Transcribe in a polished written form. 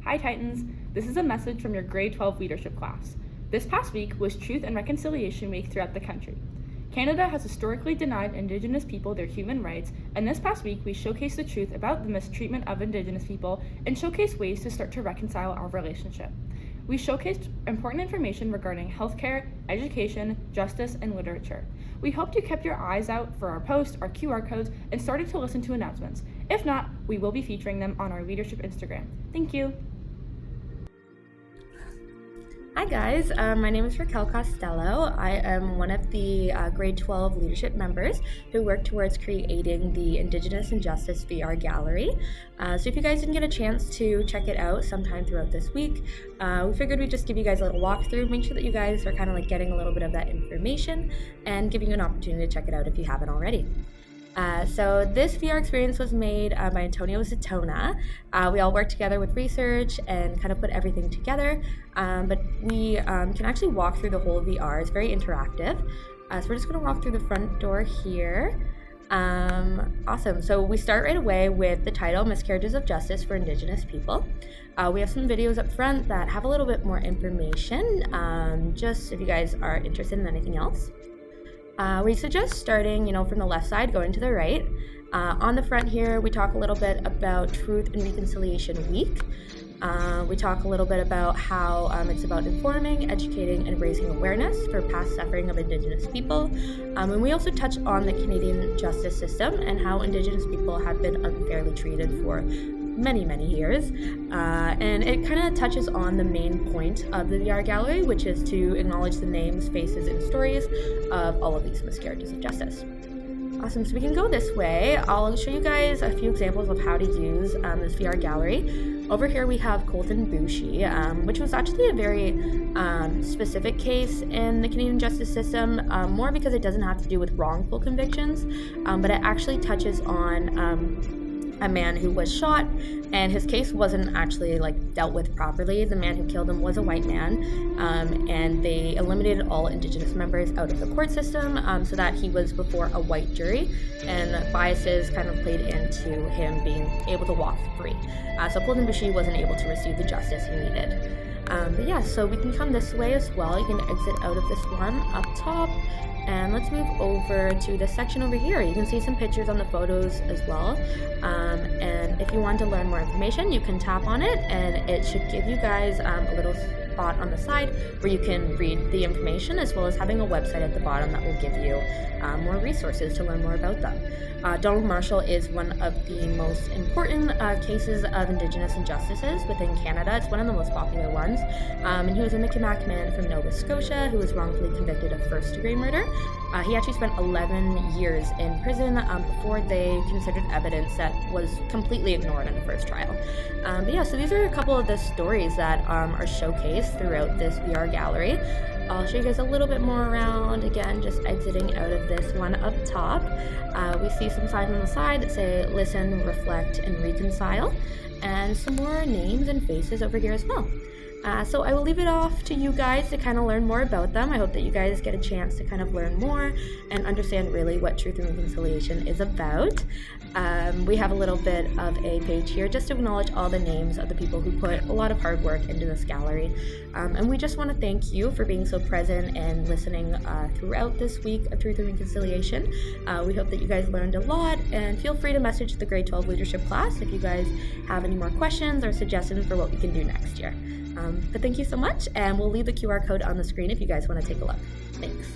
Hi Titans, this is a message from your grade 12 leadership class. This past week was Truth and Reconciliation Week throughout the country. Canada has historically denied Indigenous people their human rights, and this past week we showcased the truth about the mistreatment of Indigenous people and showcased ways to start to reconcile our relationship. We showcased important information regarding healthcare, education, justice, and literature. We hoped you kept your eyes out for our posts, our QR codes, and started to listen to announcements. If not, we will be featuring them on our leadership Instagram. Thank you. Hi guys, my name is Raquel Costello. I am one of the grade 12 leadership members who work towards creating the Indigenous Injustice VR gallery. So if you guys didn't get a chance to check it out sometime throughout this week, we figured we'd just give you guys a little walkthrough, make sure that you guys are kind of like getting a little bit of that information and giving you an opportunity to check it out if you haven't already. So this VR experience was made by Antonio Zatona. We all worked together with research and kind of put everything together, but we can actually walk through the whole VR. It's very interactive. So we're just going to walk through the front door here. Awesome. So we start right away with the title, Miscarriages of Justice for Indigenous People. We have some videos up front that have a little bit more information, just if you guys are interested in anything else. We suggest starting, from the left side, going to the right. On the front here, we talk a little bit about Truth and Reconciliation Week. We talk a little bit about how it's about informing, educating, and raising awareness for past suffering of Indigenous people. And we also touch on the Canadian justice system and how Indigenous people have been unfairly treated for many years, and it kind of touches on the main point of the VR gallery, which is to acknowledge the names, faces, and stories of all of these miscarriages of justice. Awesome, so we can go this way. I'll show you guys a few examples of how to use this VR gallery. Over here we have Colton Bushi, which was actually a very specific case in the Canadian justice system, more because it doesn't have to do with wrongful convictions, but it actually touches on a man who was shot, and his case wasn't actually dealt with properly. The man who killed him was a white man, and they eliminated all Indigenous members out of the court system so that he was before a white jury, and biases kind of played into him being able to walk free. So Colton Bushi wasn't able to receive the justice he needed. But yeah, so we can come this way as well. You can exit out of this one up top. And let's move over to this section over here. You can see some pictures on the photos as well. And if you want to learn more information, you can tap on it and it should give you guys a little spot on the side where you can read the information, as well as having a website at the bottom that will give you more resources to learn more about them. Donald Marshall is one of the most important cases of Indigenous injustices within Canada. It's one of the most popular ones. And he was a Mi'kmaq man from Nova Scotia who was wrongfully convicted of first-degree murder. He actually spent 11 years in prison before they considered evidence that was completely ignored in the first trial. But yeah, so these are a couple of the stories that are showcased throughout this VR gallery. I'll show you guys a little bit more around, again, just exiting out of this one up top. We see some signs on the side that say listen, reflect, and reconcile, and some more names and faces over here as well. So I will leave it off to you guys to kind of learn more about them. I hope that you guys get a chance to kind of learn more and understand really what Truth and Reconciliation is about. We have a little bit of a page here just to acknowledge all the names of the people who put a lot of hard work into this gallery. And we just want to thank you for being so present and listening throughout this week of Truth and Reconciliation. We hope that you guys learned a lot, and feel free to message the grade 12 leadership class if you guys have any more questions or suggestions for what we can do next year. But thank you so much, and we'll leave the QR code on the screen if you guys want to take a look. Thanks.